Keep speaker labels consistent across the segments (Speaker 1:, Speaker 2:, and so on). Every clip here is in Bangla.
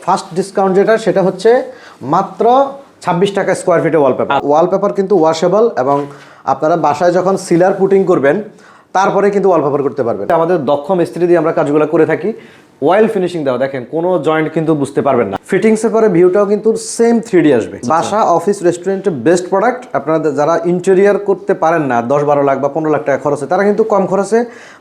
Speaker 1: ফার্স্ট ডিসকাউন্ট যেটা সেটা হচ্ছে মাত্র 26 টাকা স্কোয়ার ফিটে ওয়ালপেপার। ওয়ালপেপার কিন্তু ওয়াশেবল এবং আপনারা বাসায় যখন সিলার পুটিং করবেন তারপরে কিন্তু ওয়ালপেপার করতে পারবেন। আমাদের দক্ষ মিস্ত্রি দিয়ে আমরা কাজগুলো করে থাকি। অয়েল ফিনিশিং দেওয়া, দেখেন কোনো জয়েন্ট কিন্তু বুঝতে পারবেন না। ফিটিংসের পরে ভিউটাও কিন্তু সেম 3D আসবে। বাসা, অফিস, রেস্টুরেন্টের বেস্ট প্রোডাক্ট। আপনারা যারা ইন্টেরিয়ার করতে পারেন না, 10-12 লাখ বা 15 লাখ টাকা খরচে, তারা কিন্তু কম খরচে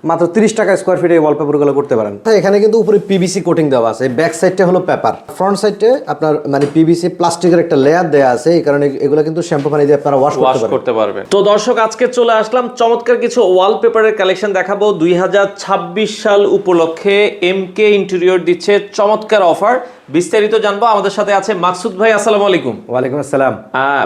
Speaker 1: মাত্র 30 টাকা স্কোয়ার ফিটে এই ওয়ালপেপারগুলো করতে পারেন। এখানে কিন্তু উপরে পিভিসি কোটিং দেওয়া আছে, ব্যাক সাইডটা হলো পেপার, ফ্রন্ট সাইডে আপনার মানে পিভিসি প্লাস্টিকের একটা লেয়ার দেওয়া আছে। এই কারণে এগুলো কিন্তু শ্যাম্পু পানি দিয়ে আপনারা ওয়াশ
Speaker 2: করতে পারবেন। তো দর্শক, আজকে চলে আসলাম চমৎকার কিছু ওয়ালপেপারের কালেকশন দেখাবো। 2026 সাল উপলক্ষে এমকে ইন্টেরিয়র দিচ্ছে চমৎকার অফার। বিস্তারিত জানবো। আমাদের সাথে আছে মাকসুদ ভাই। আসসালামু আলাইকুম।
Speaker 1: ওয়ালাইকুম আসসালাম।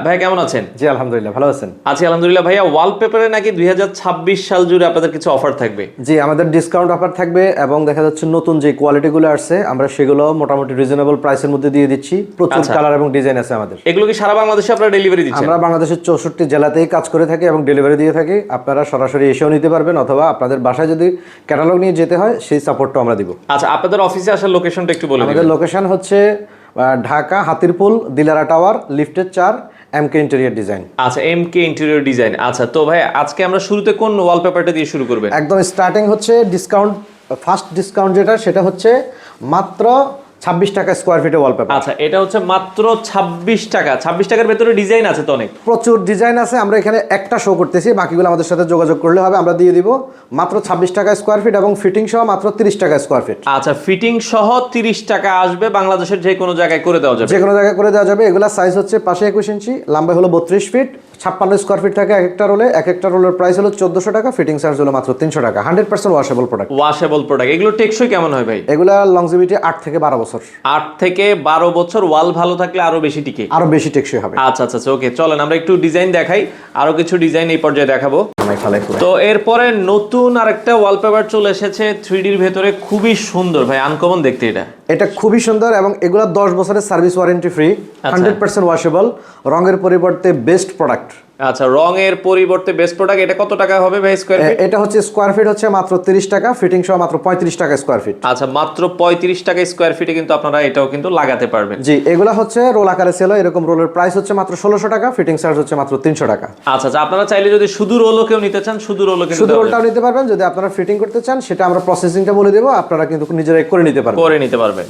Speaker 2: ভাই কেমন আছেন?
Speaker 1: জি আলহামদুলিল্লাহ, ভালো আছেন?
Speaker 2: আছি আলহামদুলিল্লাহ। ভাইয়া, ওয়ালপেপারে নাকি 2026 সাল জুড়ে আপনাদের কিছু অফার থাকবে?
Speaker 1: জি, আমাদের ডিসকাউন্ট অফার থাকবে এবং দেখা যাচ্ছে নতুন যে কোয়ালিটিগুলো আসছে আমরা সেগুলো মোটামুটি রিজনেবল প্রাইসের মধ্যে দিয়ে দিচ্ছি। প্রচুর কালার এবং ডিজাইন আছে আমাদের।
Speaker 2: এগুলো কি সারা বাংলাদেশে আপনারা ডেলিভারি দিচ্ছেন?
Speaker 1: আমরা বাংলাদেশের 64 জেলাতেই কাজ করে থাকি এবং ডেলিভারি দিয়ে থাকি। আপনারা সরাসরি এসেও নিতে পারবেন অথবা আপনাদের বাসায় যদি ক্যাটালগ নিয়ে যেতে হয় সেই সাপোর্টটা আমরা দিব।
Speaker 2: আচ্ছা, আপনাদের অফিসে আসার লোকেশনটা একটু বলে দিন।
Speaker 1: আমাদের লোকেশন হচ্ছে ঢাকা হাতিরপুল, দিলারা টাওয়ার, লিফটের 4, এমকে ইন্টেরিয়র ডিজাইন।
Speaker 2: আচ্ছা, এমকে ইন্টেরিয়র ডিজাইন। আচ্ছা, তো ভাই আজকে আমরা শুরুতে কোন ওয়ালপেপারটা দিয়ে শুরু করবেন?
Speaker 1: একদম স্টার্টিং হচ্ছে ডিসকাউন্ট, ফার্স্ট ডিসকাউন্ট যেটা সেটা হচ্ছে মাত্র 26 টাকা স্কোয়ার ফিটে ওয়ালপেপার।
Speaker 2: আচ্ছা, এটা হচ্ছে মাত্র 26 টাকা। 26 টাকার ভেতরে ডিজাইন আছে তো অনেক?
Speaker 1: প্রচুর ডিজাইন আছে। আমরা এখানে একটা শো করতেছি, বাকিগুলো আমাদের সাথে যোগাযোগ করলে হবে, আমরা দিয়ে দিব। মাত্র 26 টাকা স্কোয়ার ফিট এবং ফিটিং সহ মাত্র 30 টাকা স্কোয়ার ফিট।
Speaker 2: আচ্ছা, ফিটিং সহ 30 টাকা আসবে। বাংলাদেশের যে কোনো জায়গায় করে দেওয়া যাবে?
Speaker 1: যে কোনো জায়গায় করে দেওয়া যাবে। এগুলা সাইজ হচ্ছে পাশে 21 ইঞ্চি, লম্বা হলো 32 ফিট, 56 স্কোয়ার ফিট থাকে এক একটা রোলে। এক একটা রোলের প্রাইস হলো 1400 টাকা, ফিটিং চার্জ হলো মাত্র 300 টাকা। 100% ওয়াশেবল প্রোডাক্ট।
Speaker 2: Washable product. এগুলো টেকসই কেমন হয় ভাই?
Speaker 1: এগুলা লংজিভিটি 8 থেকে 12 বছর।
Speaker 2: 8 থেকে 12 বছর। ওয়াল ভালো থাকলে আরো বেশি টিকে?
Speaker 1: আরো বেশি টেকসই হবে।
Speaker 2: আচ্ছা আচ্ছা, ওকে, চলেন আমরা একটু ডিজাইন দেখাই। আরো কিছু ডিজাইন এই পর্যায়ে দেখাবো।
Speaker 1: তো
Speaker 2: এরপরে নতুন আরেকটা ওয়ালপেপার চলে এসেছে 3Dর ভেতরে, খুবই সুন্দর ভাই, আনকমন দেখতে।
Speaker 1: এটা খুবই সুন্দর এবং এগুলা 10 বছরের সার্ভিস ওয়ারেন্টি ফ্রি, 100% ওয়াশেবল, রঙের পরিবর্তে বেস্ট প্রোডাক্ট।
Speaker 2: আচ্ছা, রঙের পরিবর্তে বেস্ট প্রোডাক্ট। এটা কত টাকা হবে ভাই স্কয়ার ফিট?
Speaker 1: এটা হচ্ছে স্কয়ার ফিট হচ্ছে মাত্র 30 টাকা, ফিটিং সহ মাত্র 35 টাকা স্কয়ার ফিট।
Speaker 2: আচ্ছা, মাত্র 35 টাকা স্কয়ার ফিটে কিন্তু আপনারা এটাও কিন্তু লাগাতে পারবেন।
Speaker 1: জি, এগুলা হচ্ছে রোল আকারে সেল হয়। এরকম রোলের প্রাইস হচ্ছে মাত্র 1600 টাকা, ফিটিং চার্জ হচ্ছে মাত্র 300 টাকা।
Speaker 2: আচ্ছা আচ্ছা, আপনারা চাইলে যদি শুধু রোলও কেউ নিতে চান, শুধু
Speaker 1: রোলটাও নিতে পারবেন। যদি আপনারা ফিটিং করতে চান সেটা আমরা প্রসেসিংটা বলে দেব, আপনারা কিন্তু নিজেরাই করে নিতে পারবেন।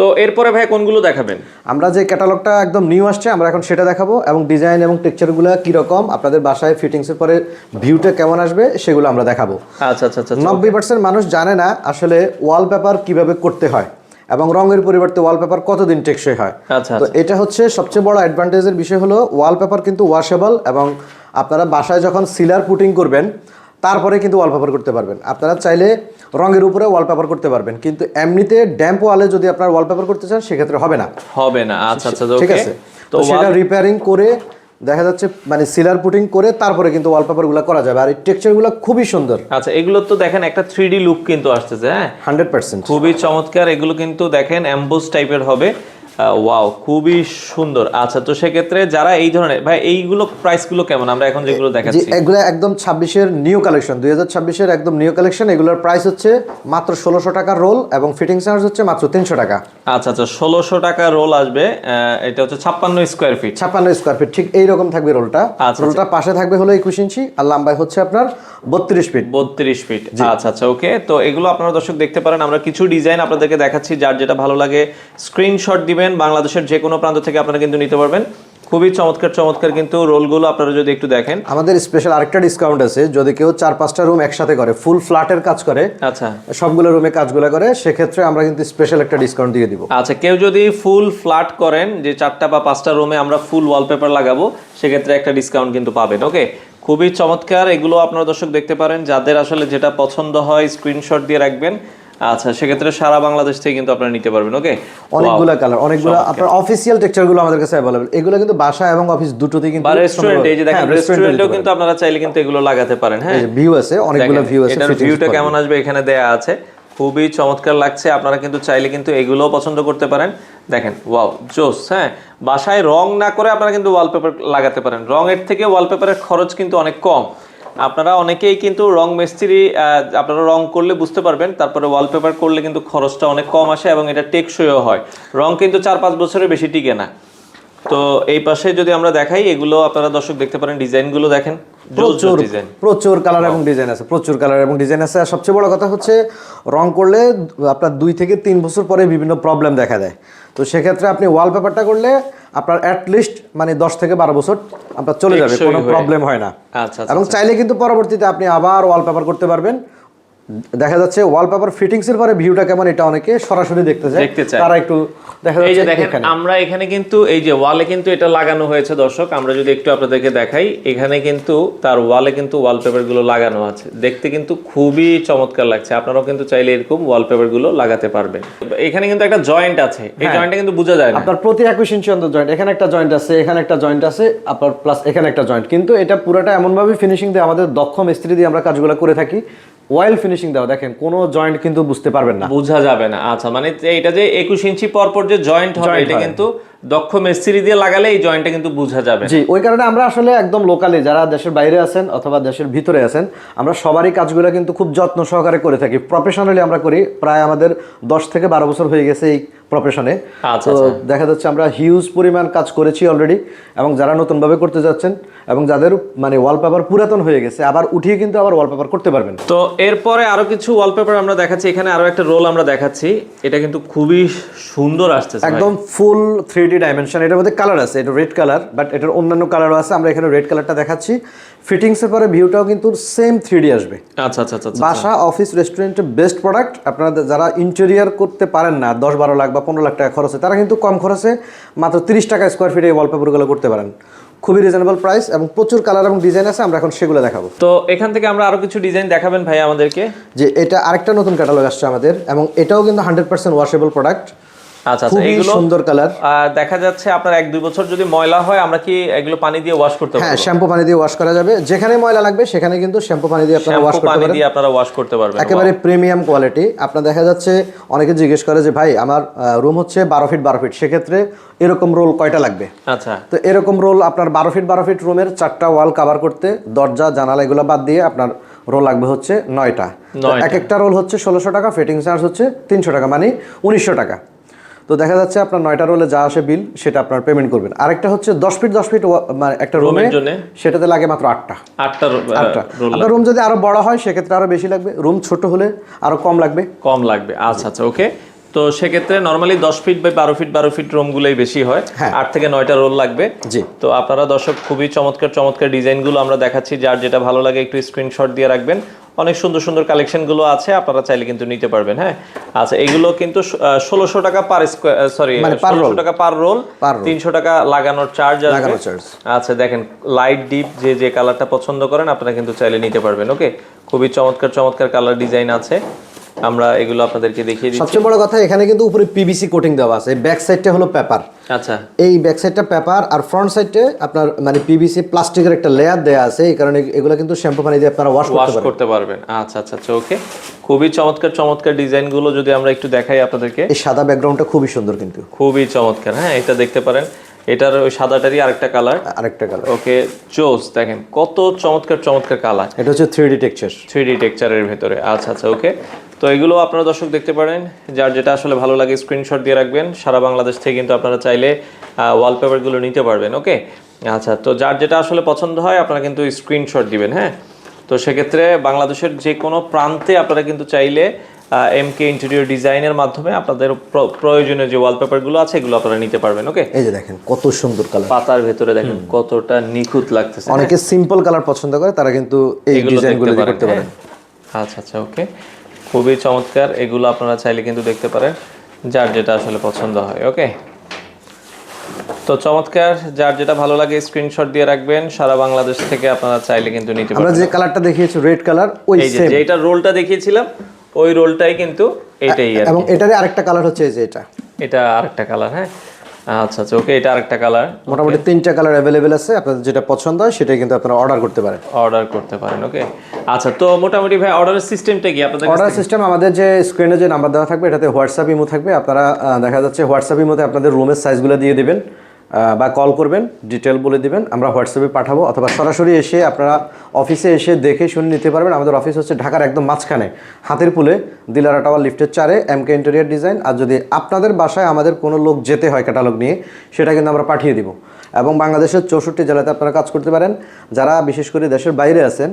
Speaker 2: তো এরপরে ভাই কোনগুলো দেখাবেন?
Speaker 1: আমরা যে ক্যাটালগটা একদম নিউ আসছে আমরা এখন সেটা দেখাবো এবং ডিজাইন এবং টেক্সচারগুলো কি রকম, আপনাদের বাসায় ফিটিংসের পরে ভিউটা কেমন আসবে সেগুলো আমরা দেখাবো।
Speaker 2: আচ্ছা আচ্ছা আচ্ছা,
Speaker 1: 90% মানুষ জানে না আসলে ওয়ালপেপার কিভাবে করতে হয় এবং রঙের পরিবর্তে ওয়ালপেপার কতদিন টেকসই হয়। তো এটা হচ্ছে সবচেয়ে বড় অ্যাডভান্টেজের বিষয় হলো ওয়ালপেপার কিন্তু ওয়াশেবল এবং আপনারা বাসায় যখন সিলার পুটিং করবেন তারপরে কিন্তু ওয়ালপেপার করতে পারবেন। আপনারা চাইলে রঙের উপরে ওয়ালপেপার করতে পারবেন, কিন্তু এমনিতে ড্যাম্প ওয়ালে যদি আপনারা ওয়ালপেপার করতে চান সেক্ষেত্রে হবে না।
Speaker 2: আচ্ছা আচ্ছা,
Speaker 1: ঠিক আছে। তো সেটা রিপেয়ারিং করে দেখা যাচ্ছে মানে সিলার পুটিং করে তারপরে কিন্তু ওয়ালপেপারগুলো করা যাবে। আর এই টেক্সচারগুলো খুবই সুন্দর।
Speaker 2: আচ্ছা, এগুলো তো দেখেন একটা 3D লুক কিন্তু আসতেছে। হ্যাঁ,
Speaker 1: 100%
Speaker 2: খুবই চমৎকার। এগুলো কিন্তু দেখেন এমবোস টাইপের হবে। ওয়াও, খুবই সুন্দর। আচ্ছা, তো সেক্ষেত্রে যারা এই ধরনের ভাই, এইগুলো প্রাইসগুলো কেমন আমরা এখন যেগুলো দেখাচ্ছি?
Speaker 1: এগুলো একদম 26-এর নিউ কালেকশন, 2026-এর একদম নিউ কালেকশন। এগুলোর প্রাইস হচ্ছে মাত্র 1600 টাকা রোল এবং ফিটিং চার্জ হচ্ছে মাত্র 300 টাকা।
Speaker 2: আচ্ছা আচ্ছা, 1600 টাকা রোল আসবে। এটা হচ্ছে 56 স্কয়ার ফিট।
Speaker 1: 56 স্কয়ার ফিট, ঠিক এইরকম থাকবে রোলটা। রোলটা পাশে থাকবে হলো 21 ইঞ্চি আর লম্বায় হচ্ছে আপনার 32 ফিট।
Speaker 2: 32 ফিট। আচ্ছা আচ্ছা, ওকে। তো এগুলো আপনারা দর্শক দেখতে পারেন। আমরা কিছু ডিজাইন আপনাদেরকে দেখাচ্ছি, যার যেটা ভালো লাগে স্ক্রিনশট দিবেন। বাংলাদেশের যে কোনো প্রান্ত থেকে আপনারা কিন্তু নিতে পারবেন। খুবই চমৎকার চমৎকার কিন্তু রোলগুলো আপনারা যদি একটু দেখেন।
Speaker 1: আমাদের স্পেশাল আরেকটা ডিসকাউন্ট আছে, যদি কেউ 4-5টা রুম একসাথে করে, ফুল ফ্ল্যাটের কাজ করে,
Speaker 2: আচ্ছা
Speaker 1: সবগুলো রুমে কাজগুলো করে, সেক্ষেত্রে আমরা কিন্তু স্পেশাল একটা ডিসকাউন্ট দিয়ে দিব।
Speaker 2: আচ্ছা, কেউ যদি ফুল ফ্ল্যাট করেন, যে 4টা বা 5টা রুমে আমরা ফুল ওয়ালপেপার লাগাবো, সেক্ষেত্রে একটা ডিসকাউন্ট কিন্তু পাবেন। ওকে, খুবই চমৎকার। এগুলো আপনারা দর্শক দেখতে পারেন, যাদের আসলে যেটা পছন্দ হয় স্ক্রিনশট দিয়ে রাখবেন। আচ্ছা, সেক্ষেত্রে সারা বাংলাদেশ থেকে কিন্তু আপনারা নিতে পারবেন। ওকে,
Speaker 1: অনেকগুলো কালার, অনেকগুলো আপনার অফিসিয়াল টেক্সচারগুলো আমাদের কাছে अवेलेबल। এগুলো কিন্তু বাসা এবং অফিস দুটোতেই কিন্তু,
Speaker 2: বা রেস্টুরেন্টে, এই যে দেখেন রেস্টুরেন্টেও কিন্তু আপনারা চাইলে কিন্তু এগুলো লাগাতে পারেন। হ্যাঁ,
Speaker 1: ভিউ আছে, অনেকগুলো ভিউ আছে।
Speaker 2: এটার ভিউটা কেমন আসবে এখানে দেয়া আছে। খুবই চমৎকার লাগছে। আপনারা কিন্তু চাইলে কিন্তু এগুলোও পছন্দ করতে পারেন। দেখেন, ওয়াও, জোস। হ্যাঁ, বাসায় রং না করে আপনারা কিন্তু ওয়ালপেপার লাগাতে পারেন। রঙের থেকে ওয়ালপেপারের খরচ কিন্তু অনেক কম। আপনারা অনেকেই কিন্তু রং মিস্ত্রি আপনারা রং করলে বুঝতে পারবেন, তারপরে ওয়ালপেপার করলে কিন্তু খরচটা অনেক কম আসে এবং এটা টেকসইও হয়। রং কিন্তু 4-5 বছরের বেশি টিকে না। তো এই পাশে যদি আমরা দেখাই, এগুলো আপনারা দর্শক দেখতে পারেন, ডিজাইনগুলো দেখেন,
Speaker 1: প্রচুর
Speaker 2: ডিজাইন,
Speaker 1: প্রচুর কালার এবং ডিজাইন আছে, প্রচুর কালার এবং ডিজাইন আছে। আর সবচেয়ে বড় কথা হচ্ছে রং করলে আপনার 2 থেকে 3 বছর পরে বিভিন্ন প্রবলেম দেখা দেয়। তো সেক্ষেত্রে আপনি ওয়ালপেপারটা করলে আপনার অ্যাটলিস্ট মানে 10 থেকে 12 বছর আপনার চলে যাবে, কোনো প্রবলেম হয় না।
Speaker 2: আচ্ছা,
Speaker 1: এবং চাইলে কিন্তু পরবর্তীতে আপনি আবার ওয়ালপেপার করতে পারবেন। দেখা যাচ্ছে ওয়ালপেপার ফিটিংস এর পরে ভিউটা কেমন এটা অনেকে সরাসরি দেখতে চায়, তারা একটু দেখা যাচ্ছে।
Speaker 2: এই যে দেখেন আমরা এখানে কিন্তু এই যে ওয়ালে কিন্তু এটা লাগানো হয়েছে দর্শক, আমরা যদি একটু আপনাদেরকে দেখাই, এখানে কিন্তু তার ওয়ালে কিন্তু ওয়ালপেপার গুলো লাগানো আছে, দেখতে কিন্তু খুবই চমৎকার লাগছে। আপনারাও কিন্তু চাইলে এরকম ওয়ালপেপার গুলো লাগাতে পারবেন। এখানে কিন্তু একটা জয়েন্ট আছে, এই জয়েন্টটা কিন্তু বোঝা যায় না,
Speaker 1: আপনার প্রতি 21 ইঞ্চি অন্তর জয়েন্ট, এখানে একটা জয়েন্ট আছে, এখানে একটা জয়েন্ট আছে, আপনার প্লাস এখানে একটা জয়েন্ট। কিন্তু এটা পুরোটা এমন ভাবে ফিনিশিং দিয়ে আমাদের দক্ষ মিস্ত্রি দিয়ে আমরা কাজগুলো করে থাকি, ওয়েল ফিনিশিং দাও, দেখেন কোনো জয়েন্ট কিন্তু বুঝতে পারবেন না,
Speaker 2: বোঝা যাবে না। আচ্ছা, মানে এটা যে 21 ইঞ্চি পর পর যে জয়েন্ট হবে, এটা কিন্তু দক্ষ মিস্ত্রি দিয়ে লাগালে এই জয়েন্টটা কিন্তু বোঝা যাবে।
Speaker 1: জি, ওই কারণে আমরা আসলে একদম লোকালি যারা দেশের বাইরে আছেন অথবা দেশের ভিতরে আছেন, আমরা সবারই কাজগুলো কিন্তু খুব যত্ন সহকারে করে থাকি, প্রফেশনালি আমরা করি। প্রায় আমাদের 10 থেকে 12 বছর হয়ে গেছে এই প্রফেশনে। তো দেখা যাচ্ছে আমরা হিউজ পরিমাণ কাজ করেছি অলরেডি, এবং যারা নতুনভাবে করতে যাচ্ছেন এবং যাদের মানে ওয়ালপেপার পুরাতন হয়ে গেছে, আবার উঠিয়ে কিন্তু আবার ওয়ালপেপার করতে পারবেন।
Speaker 2: তো এরপরে আরো কিছু ওয়ালপেপার আমরা দেখাচ্ছি, এখানে আরো একটা রোল আমরা দেখাচ্ছি, এটা কিন্তু খুবই সুন্দর আসছে,
Speaker 1: একদম ফুল 3D ডাইমেনশন। এটার মধ্যে কালার আছে, এটা রেড কালার, বাট এটার অন্যান্য কালারও আছে। আমরা এখানে রেড কালারটা দেখাচ্ছি। ফিটিংসের পরে ভিউটাও কিন্তু সেম 3D আসবে।
Speaker 2: আচ্ছা আচ্ছা আচ্ছা,
Speaker 1: বাসা, অফিস, রেস্টুরেন্টের বেস্ট প্রোডাক্ট। আপনারা যারা ইন্টেরিয়ার করতে পারেন না, 10-12 লাখ বা 15 লাখ টাকা খরচে, তারা কিন্তু কম খরচে মাত্র 30 টাকা স্কোয়ার ফিটে এই ওয়ালপেপারগুলো করতে পারেন। খুবই রিজনেবল প্রাইস এবং প্রচুর কালার এবং ডিজাইন আছে, আমরা এখন সেগুলো দেখাবো।
Speaker 2: তো এখান থেকে আমরা আরো কিছু ডিজাইন দেখাবেন ভাই আমাদেরকে?
Speaker 1: যে এটা আরেকটা নতুন ক্যাটালগ আসছে আমাদের, এবং এটাও কিন্তু 100% ওয়াশেবল প্রোডাক্ট।
Speaker 2: আচ্ছা আচ্ছা, এগুলো
Speaker 1: সুন্দর কালার।
Speaker 2: দেখা যাচ্ছে আপনার 1-2 বছর যদি ময়লা হয়, আমরা কি এগুলো পানি দিয়ে ওয়াশ করতে পারবো?
Speaker 1: হ্যাঁ, শ্যাম্পু পানি দিয়ে ওয়াশ করা যাবে। যেখানে ময়লা লাগবে সেখানে কিন্তু শ্যাম্পু পানি দিয়ে আপনারা ওয়াশ করতে পারবেন।
Speaker 2: পানি দিয়ে আপনারা ওয়াশ করতে পারবেন,
Speaker 1: একেবারে প্রিমিয়াম কোয়ালিটি। আপনার দেখা যাচ্ছে অনেকে জিজ্ঞেস করে যে ভাই আমার রুম হচ্ছে 12 ফিট 12 ফিট, সেক্ষেত্রে এরকম রোল কয়টা লাগবে?
Speaker 2: আচ্ছা,
Speaker 1: তো এরকম রোল আপনার 12 ফিট 12 ফিট রুমের 4টা ওয়াল কভার করতে, দরজা জানালা এগুলো বাদ দিয়ে আপনার রোল লাগবে হচ্ছে 9টা। এক একটা রোল হচ্ছে 1600 টাকা, ফিটিং চার্জ হচ্ছে 300 টাকা, মানে 1900 টাকা। তো দেখা যাচ্ছে আপনার 9টা রোলে যা আসে বিল সেটা আপনার পেমেন্ট করবেন। আরেকটা হচ্ছে 10 ফিট 10 ফিট মানে একটা রুমের জন্য, সেটাতে লাগে মাত্র 8টা। আপনার রুম যদি আরো বড় হয় সেক্ষেত্রে আরো বেশি লাগবে, রুম ছোট হলে আরো কম লাগবে।
Speaker 2: আচ্ছা আচ্ছা, ওকে। তো সেক্ষেত্রে নর্মালি 10 ফিট বাই 12 ফিট রুমগুলোই বেশি হয়, 8 থেকে 9টা রোল লাগবে।
Speaker 1: জি।
Speaker 2: তো আপনারা দর্শক খুবই চমৎকার চমৎকার ডিজাইনগুলো আমরা দেখাচ্ছি, যার যেটা ভালো লাগে একটু স্ক্রিনশট দিয়ে রাখবেন। অনেক সুন্দর সুন্দর কালেকশনগুলো আছে, আপনারা চাইলে কিন্তু নিতে পারবেন। হ্যাঁ, আচ্ছা, এগুলো কিন্তু 1600 টাকা পার স্কয়ার, সরি 1600 টাকা পার রোল, 300 টাকা লাগানোর চার্জ আছে। আচ্ছা, দেখেন লাইট ডিপ যে কালারটা পছন্দ করেন আপনারা কিন্তু চাইলে নিতে পারবেন। ওকে, খুবই চমৎকার চমৎকার কালার ডিজাইন আছে, আমরা এগুলো আপনাদেরকে দেখিয়ে দিচ্ছি।
Speaker 1: সবচেয়ে বড় কথা, এখানে কিন্তু উপরে পিভিসি কোটিং দেওয়া আছে, ব্যাক সাইডটা হলো পেপার।
Speaker 2: আচ্ছা,
Speaker 1: এই ব্যাক সাইডটা পেপার আর ফ্রন্ট সাইডে আপনার মানে পিভিসি প্লাস্টিকের একটা লেয়ার দেয়া আছে, এই কারণে এগুলো কিন্তু শ্যাম্পু পানি দিয়ে আপনারা ওয়াশ
Speaker 2: করতে পারবেন। আচ্ছা আচ্ছা আচ্ছা, ওকে। খুবই চমৎকার চমৎকার ডিজাইনগুলো যদি আমরা একটু দেখাই আপনাদেরকে।
Speaker 1: এই সাদা ব্যাকগ্রাউন্ডটা খুবই সুন্দর, কিন্তু
Speaker 2: খুবই চমৎকার। হ্যাঁ, এটা দেখতে পারেন, এটার ওই সাদাটারই আরেকটা কালার। ওকে, জোস, দেখেন কত চমৎকার চমৎকার কালার।
Speaker 1: এটা হচ্ছে 3D টেক্সচার,
Speaker 2: 3D টেক্সচারের ভিতরে। আচ্ছা আচ্ছা, ওকে। তো এগুলো আপনারা দর্শক দেখতে পারেন, যার যেটা আসলে ভালো লাগে স্ক্রিনশট দিয়ে রাখবেন। সারা বাংলাদেশ থেকে কিন্তু আপনারা চাইলে ওয়ালপেপারগুলো নিতে পারবেন। ওকে, আচ্ছা, তো যার যেটা আসলে পছন্দ হয় আপনারা কিন্তু স্ক্রিনশট দিবেন। হ্যাঁ, তো সেক্ষেত্রে বাংলাদেশের যে কোনো প্রান্তে আপনারা কিন্তু চাইলে এমকে ইন্টেরিয়র ডিজাইনের মাধ্যমে আপনাদের প্রয়োজনীয় যে ওয়ালপেপারগুলো আছে এগুলো আপনারা নিতে পারবেন। ওকে,
Speaker 1: এই যে দেখেন কত সুন্দর কালার,
Speaker 2: পাতার ভেতরে দেখেন কতটা নিখুঁত লাগতেছে।
Speaker 1: অনেকে সিম্পল কালার পছন্দ করে, তারা কিন্তু এই ডিজাইনগুলো করতে পারেন।
Speaker 2: আচ্ছা আচ্ছা, ওকে, খুবই চমৎকার। এগুলো আপনারা চাইলে কিন্তু দেখতে পারেন, যার যেটা আসলে পছন্দ হয়। ওকে, তো চমৎকার, যার যেটা ভালো লাগে স্ক্রিনশট দিয়ে রাখবেন। সারা বাংলাদেশ থেকে আপনারা চাইলে কিন্তু নিতে পারবেন।
Speaker 1: আমরা যে কালারটা দেখিয়েছি রেড কালার, ওই সেম
Speaker 2: যেটা রোলটা দেখিয়েছিলাম ওই রোলটাই কিন্তু এটাই,
Speaker 1: এবং এটারই আরেকটা কালার হচ্ছে এই যে এটা
Speaker 2: আরেকটা কালার। হ্যাঁ, আচ্ছা আচ্ছা, ওকে, এটা আরেকটা কালার।
Speaker 1: মোটামুটি 3টা কালার अवेलेबल আছে, আপনাদের যেটা পছন্দ হয় সেটাই কিন্তু আপনারা অর্ডার করতে পারেন। ওকে, আচ্ছা, তো মোটামুটি ভাই অর্ডারের সিস্টেমটা কি আপনাদের? অর্ডার সিস্টেম আমাদের যে স্ক্রিনে যে নাম্বার দেওয়া থাকবে এটাতে হোয়াটসঅ্যাপ ইমো থাকবে। আপনারা দেখা যাচ্ছে হোয়াটসঅ্যাপ ইমোতে আপনাদের রুমের সাইজগুলো দিয়ে দিবেন, বা কল করবেন, ডিটেল বলে দিবেন, আমরা হোয়াটসঅ্যাপে পাঠাবো, অথবা সরাসরি এসে আপনারা অফিসে এসে দেখে শুনে নিতে পারবেন। আমাদের অফিস হচ্ছে ঢাকার একদম মাঝখানে, হাতের পুলে, দিলারা টাওয়ার লিফটের 4-এ, MK ইন্টেরিয়র ডিজাইন। আর যদি আপনাদের বাসায় আমাদের কোনো লোক যেতে হয় ক্যাটালগ নিয়ে, সেটা কিন্তু আমরা পাঠিয়ে দিব। এবং বাংলাদেশের 64 জেলাতে আপনারা কাজ করতে পারেন। যারা বিশেষ করে দেশের বাইরে আছেন,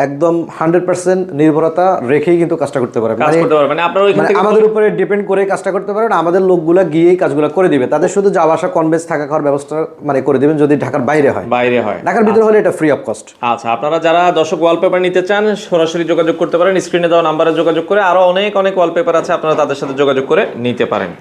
Speaker 1: একদম 100% নির্ভরতা রেখেই কিন্তু কাজটা করতে পারেন।
Speaker 2: কাজ করতে পারবেন আপনারা ওইখান থেকে
Speaker 1: আমাদের উপরে ডিপেন্ড করে কাজটা করতে পারেন। আমাদের লোকগুলা গিয়েই কাজগুলো করে দিবে, তাদের শুধু যাওয়া আসা, কনভেন্স, থাকা খাওয়ার ব্যবস্থা করে দিবেন। যদি ঢাকার বাইরে হয়, ঢাকার ভিতরে হলে এটা ফ্রি অফ কস্ট।
Speaker 2: আচ্ছা, আপনারা যারা দর্শক ওয়ালপেপার নিতে চান সরাসরি যোগাযোগ করতে পারেন, স্ক্রিনে দেওয়া নাম্বারে যোগাযোগ করে। আরো অনেক অনেক ওয়ালপেপার আছে, আপনারা তাদের সাথে যোগাযোগ করে নিতে পারেন।